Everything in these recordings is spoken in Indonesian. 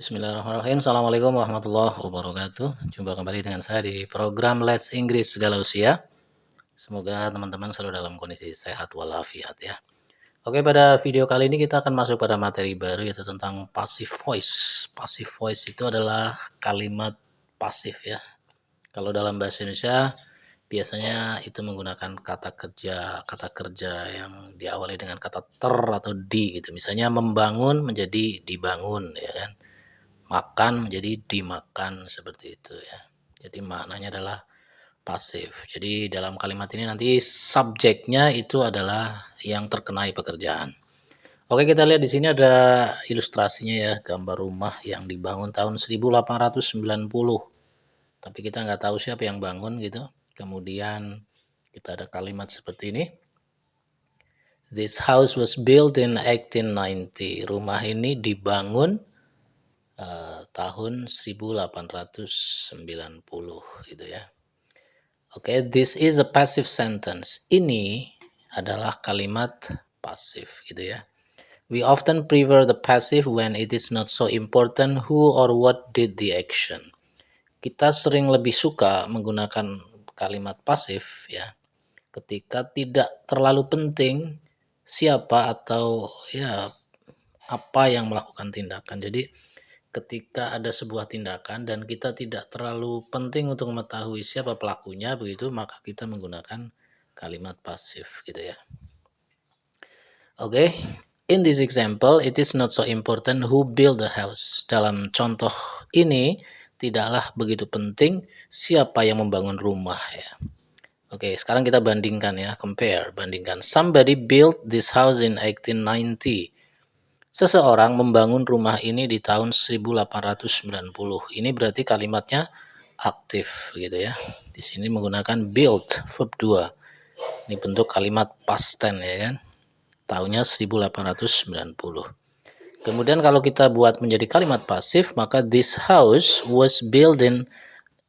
Bismillahirrahmanirrahim. Assalamualaikum warahmatullahi wabarakatuh. Jumpa kembali dengan saya di program Let's Inggris Segala Usia. Semoga teman-teman selalu dalam kondisi sehat walafiat ya. Oke, pada video kali ini kita akan masuk pada materi baru yaitu tentang passive voice. Passive voice itu adalah kalimat pasif ya. Kalau dalam bahasa Indonesia biasanya itu menggunakan kata kerja yang diawali dengan kata ter atau di gitu. Misalnya membangun menjadi dibangun ya kan. Makan menjadi dimakan seperti itu ya. Jadi maknanya adalah pasif. Jadi dalam kalimat ini nanti subjeknya itu adalah yang terkenai pekerjaan. Oke, kita lihat di sini ada ilustrasinya ya, gambar rumah yang dibangun tahun 1890. Tapi kita nggak tahu siapa yang bangun gitu. Kemudian kita ada kalimat seperti ini. This house was built in 1890. Rumah ini dibangun tahun 1890 gitu ya. Oke, this is a passive sentence. Ini adalah kalimat pasif gitu ya. We often prefer the passive when it is not so important who or what did the action. Kita sering lebih suka menggunakan kalimat pasif ya ketika tidak terlalu penting siapa atau ya apa yang melakukan tindakan. Jadi ketika ada sebuah tindakan dan kita tidak terlalu penting untuk mengetahui siapa pelakunya begitu, maka kita menggunakan kalimat pasif gitu ya. Oke, in this example it is not so important who built the house. Dalam contoh ini tidaklah begitu penting siapa yang membangun rumah ya. Oke, sekarang kita bandingkan ya, bandingkan. Somebody built this house in 1890. Seseorang membangun rumah ini di tahun 1890. Ini berarti kalimatnya aktif gitu ya. Di sini menggunakan build verb 2. Ini bentuk kalimat past tense ya kan. Tahunnya 1890. Kemudian kalau kita buat menjadi kalimat pasif, maka this house was built in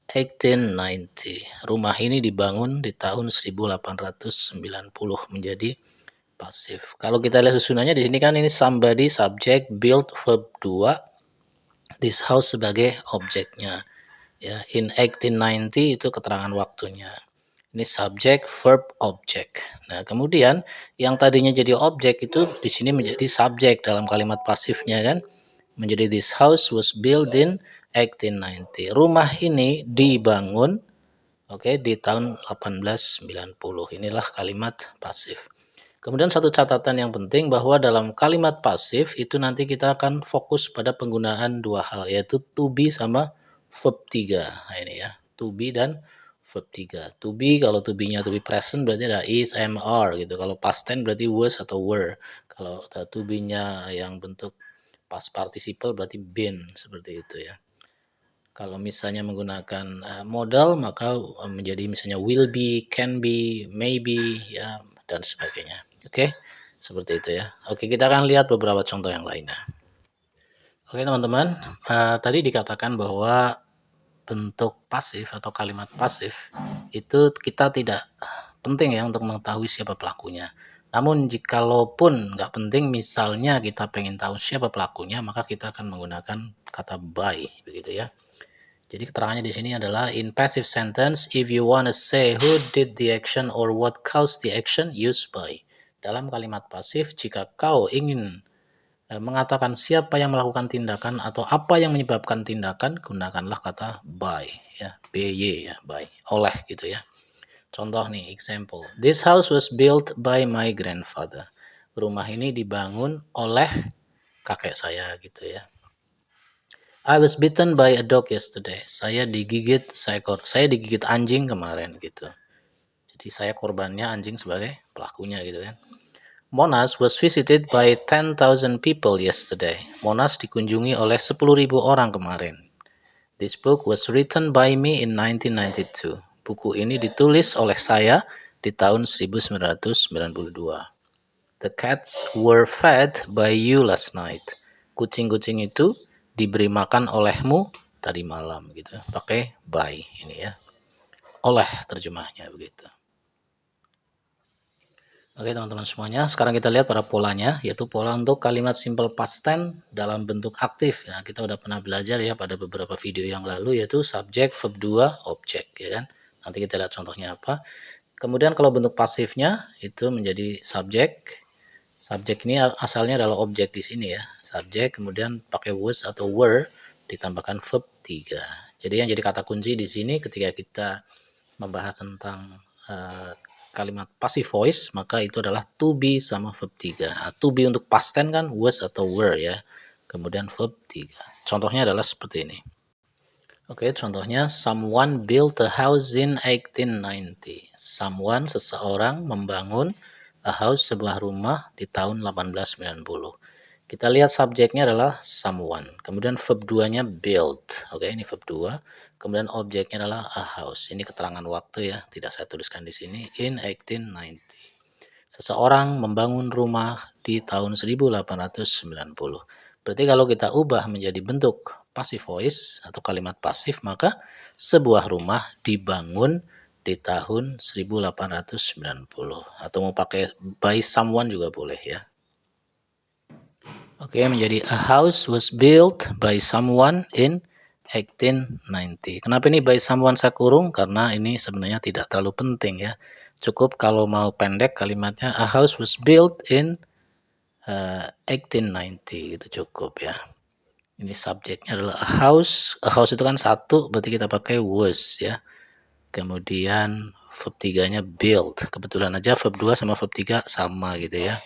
1890. Rumah ini dibangun di tahun 1890 menjadi pasif. Kalau kita lihat susunannya di sini kan ini somebody subject build verb 2, this house sebagai objeknya. Ya, in 1890 itu keterangan waktunya. Ini subject verb object. Nah, kemudian yang tadinya jadi objek itu di sini menjadi subjek dalam kalimat pasifnya kan. Menjadi this house was built in 1890. Rumah ini dibangun di tahun 1890. Inilah kalimat pasif. Kemudian satu catatan yang penting bahwa dalam kalimat pasif itu nanti kita akan fokus pada penggunaan dua hal yaitu to be sama verb 3. Nah ini ya, to be dan verb 3. To be kalau to be-nya to be present berarti ada is, am, are gitu. Kalau past tense berarti was atau were. Kalau to be-nya yang bentuk past participle berarti been seperti itu ya. Kalau misalnya menggunakan modal maka menjadi misalnya will be, can be, maybe ya dan sebagainya. Oke, seperti itu ya. Oke, kita akan lihat beberapa contoh yang lainnya. Oke teman-teman, tadi dikatakan bahwa bentuk pasif atau kalimat pasif itu kita tidak penting ya untuk mengetahui siapa pelakunya. Namun jikalaupun nggak penting, misalnya kita pengen tahu siapa pelakunya, maka kita akan menggunakan kata by, begitu ya. Jadi keterangannya di sini adalah in passive sentence, if you wanna say who did the action or what caused the action, use by. Dalam kalimat pasif, jika kau ingin mengatakan siapa yang melakukan tindakan atau apa yang menyebabkan tindakan, gunakanlah kata by ya, by ya, by, oleh gitu ya. Contoh nih, example. This house was built by my grandfather. Rumah ini dibangun oleh kakek saya gitu ya. I was bitten by a dog yesterday. Saya digigit anjing kemarin gitu. Jadi saya korbannya, anjing sebagai pelakunya gitu kan. Monas was visited by 10,000 people yesterday. Monas dikunjungi oleh 10.000 orang kemarin. This book was written by me in 1992. Buku ini ditulis oleh saya di tahun 1992. The cats were fed by you last night. Kucing-kucing itu diberi makan olehmu tadi malam gitu. Pakai by ini ya. Oleh terjemahnya begitu. Oke teman-teman semuanya, sekarang kita lihat pada polanya, yaitu pola untuk kalimat simple past tense dalam bentuk aktif. Nah, kita udah pernah belajar ya pada beberapa video yang lalu, yaitu subjek, verb 2, objek, ya kan? Nanti kita lihat contohnya apa. Kemudian kalau bentuk pasifnya itu menjadi subjek. Subjek ini asalnya adalah objek di sini ya. Subjek kemudian pakai was atau were ditambahkan verb 3. Jadi yang jadi kata kunci di sini ketika kita membahas tentang kalimat passive voice, maka itu adalah to be sama verb 3. Nah, to be untuk past tense kan was atau were ya. Kemudian verb 3. Contohnya adalah seperti ini. Oke, contohnya someone built a house in 1890. Someone, seseorang membangun a house, sebuah rumah di tahun 1890. Kita lihat subjeknya adalah someone. Kemudian verb 2-nya built. Oke, ini verb 2. Kemudian objeknya adalah a house. Ini keterangan waktu ya, tidak saya tuliskan di sini. In 1890. Seseorang membangun rumah di tahun 1890. Berarti kalau kita ubah menjadi bentuk passive voice atau kalimat pasif, maka sebuah rumah dibangun di tahun 1890. Atau mau pakai by someone juga boleh ya. Oke, menjadi a house was built by someone in 1890. Kenapa ini by someone saya kurung? Karena ini sebenarnya tidak terlalu penting ya. Cukup kalau mau pendek kalimatnya a house was built in 1890 itu cukup ya. Ini subjeknya adalah a house. A house itu kan satu, berarti kita pakai was ya. Kemudian verb 3-nya build. Kebetulan aja verb 2 sama verb 3 sama gitu ya.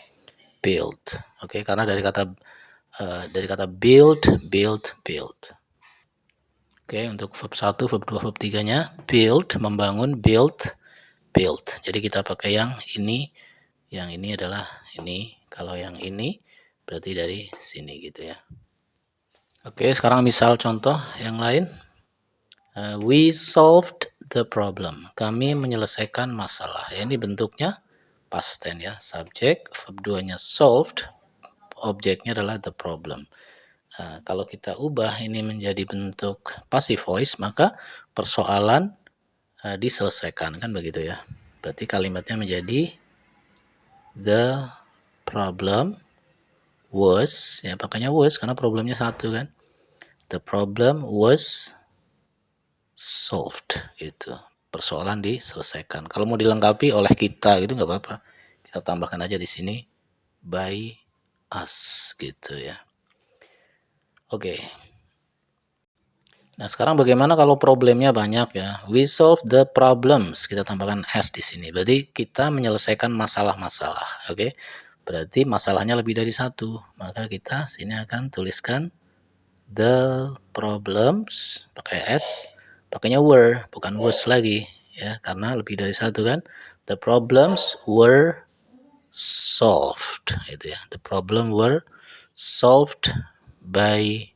Build. Oke, karena dari kata build, build, build. Oke, untuk verb 1, verb 2, verb 3-nya build, membangun, build, build. Jadi kita pakai yang ini adalah ini. Kalau yang ini berarti dari sini gitu ya. Oke, sekarang misal contoh yang lain. We solved the problem. Kami menyelesaikan masalah. Ya, ini bentuknya past tense ya. Subjek, verb 2-nya solved, objeknya adalah the problem. Nah, kalau kita ubah ini menjadi bentuk passive voice, maka persoalan diselesaikan, kan begitu ya. Berarti kalimatnya menjadi the problem was, ya pakainya was karena problemnya satu kan. The problem was solved gitu. Persoalan diselesaikan. Kalau mau dilengkapi oleh kita gitu nggak apa-apa. Kita tambahkan aja di sini by us gitu ya. Oke. Nah, sekarang bagaimana kalau problemnya banyak ya? We solve the problems. Kita tambahkan s di sini. Berarti kita menyelesaikan masalah-masalah. Oke. Berarti masalahnya lebih dari satu. Maka kita sini akan tuliskan the problems pakai s, pakainya were, bukan was lagi ya, karena lebih dari satu kan. The problems were solved itu ya. The problem were solved by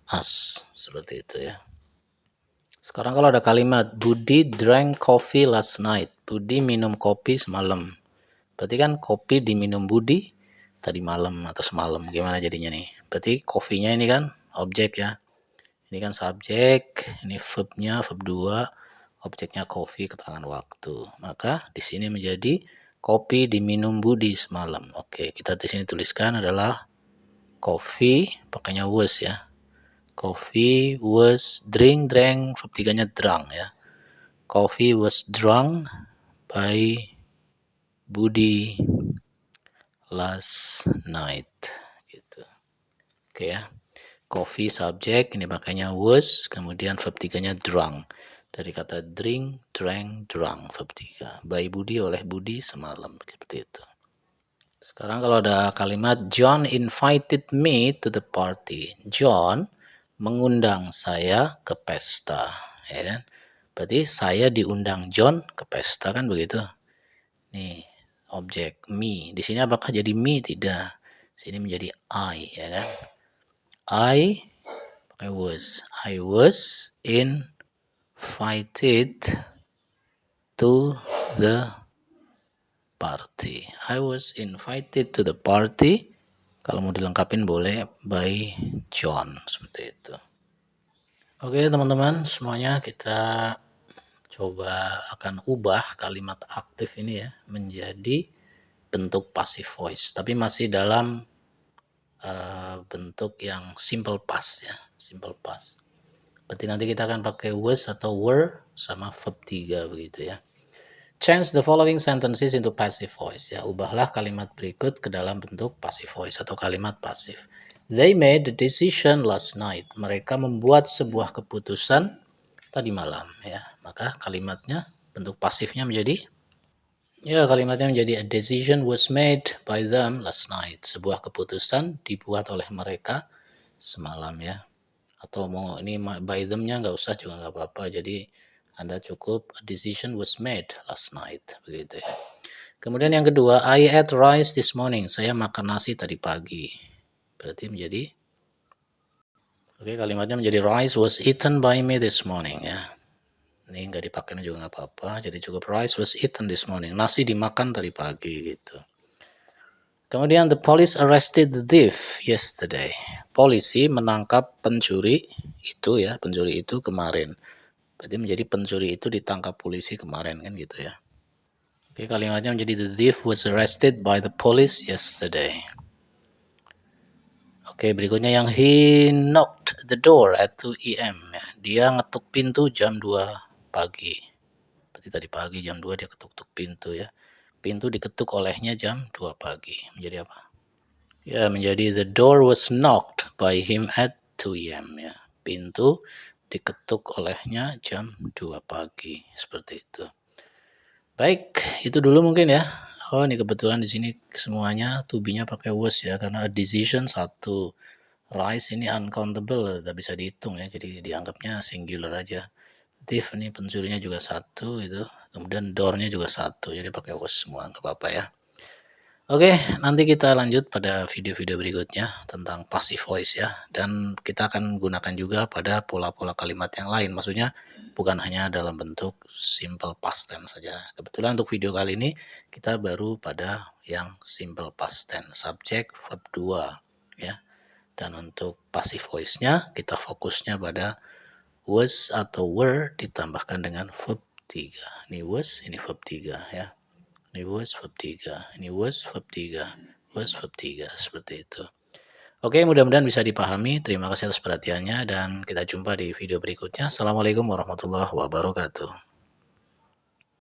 us. Seperti itu ya. Sekarang kalau ada kalimat Budi drank coffee last night. Budi minum kopi semalam. Berarti kan kopi diminum Budi tadi malam atau semalam. Gimana jadinya nih? Berarti kopinya ini kan objek ya. Ini kan subjek, ini verbnya verb 2, objeknya coffee, keterangan waktu. Maka di sini menjadi kopi diminum Budi semalam. Oke, kita di sini tuliskan adalah coffee, pakainya was ya. Coffee was drank, verb 3-nya drunk ya. Coffee was drunk by Budi last night gitu. Oke ya. Coffee subjek, ini pakainya was, kemudian verb 3-nya drunk. Dari kata drink, drank, drunk, verb 3. By Budi, oleh Budi semalam, seperti itu. Sekarang kalau ada kalimat John invited me to the party. John mengundang saya ke pesta, ya kan? Berarti saya diundang John ke pesta kan begitu. Nih, objek me. Di sini apakah jadi me? Tidak. Sini menjadi I, ya kan? I was invited to the party. I was invited to the party. Kalau mau dilengkapin boleh by John seperti itu. Oke teman-teman semuanya, kita coba akan ubah kalimat aktif ini ya menjadi bentuk passive voice, tapi masih dalam bentuk yang simple past ya, simple past. Berarti nanti kita akan pakai was atau were sama verb 3 begitu ya. Change the following sentences into passive voice ya. Ubahlah kalimat berikut ke dalam bentuk passive voice atau kalimat pasif. They made the decision last night. Mereka membuat sebuah keputusan tadi malam ya. Maka kalimatnya bentuk pasifnya menjadi kalimatnya menjadi a decision was made by them last night. Sebuah keputusan dibuat oleh mereka semalam ya. Atau mau ini by them-nya nggak usah juga nggak apa-apa. Jadi Anda cukup a decision was made last night begitu ya. Kemudian yang kedua, I ate rice this morning. Saya makan nasi tadi pagi. Berarti menjadi kalimatnya menjadi rice was eaten by me this morning ya. Ini nggak dipakai juga nggak apa-apa. Jadi cukup rice was eaten this morning. Nasi dimakan tadi pagi gitu. Kemudian the police arrested the thief yesterday. Polisi menangkap pencuri itu ya, pencuri itu kemarin. Berarti menjadi pencuri itu ditangkap polisi kemarin kan gitu ya. Kalimatnya menjadi the thief was arrested by the police yesterday. Berikutnya yang he knocked the door at 2 AM ya. Dia ngetuk pintu jam 2 pagi. Berarti tadi pagi jam 2 dia ketuk-ketuk pintu ya. Pintu diketuk olehnya jam 2 pagi. Menjadi apa? Ya, menjadi the door was knocked by him at 2 AM ya. Pintu diketuk olehnya jam 2 pagi. Seperti itu. Baik, itu dulu mungkin ya. Oh, ini kebetulan di sini semuanya to be-nya pakai was ya, karena a decision 1. Rice ini uncountable, tidak bisa dihitung ya, jadi dianggapnya singular aja. Thief ini pencurinya juga 1 itu, kemudian door-nya juga 1, jadi pakai was semua, nggak apa-apa ya. Oke, nanti kita lanjut pada video-video berikutnya tentang passive voice ya, dan kita akan gunakan juga pada pola-pola kalimat yang lain, maksudnya bukan hanya dalam bentuk simple past tense saja. Kebetulan untuk video kali ini kita baru pada yang simple past tense, subject, verb 2 ya. Dan untuk passive voice-nya kita fokusnya pada was atau were ditambahkan dengan verb 3. Ini was, ini verb 3 ya. Ini was, verb 3. Ini was, verb 3. Was, verb 3. Seperti itu. Oke, mudah-mudahan bisa dipahami. Terima kasih atas perhatiannya dan kita jumpa di video berikutnya. Assalamualaikum warahmatullahi wabarakatuh.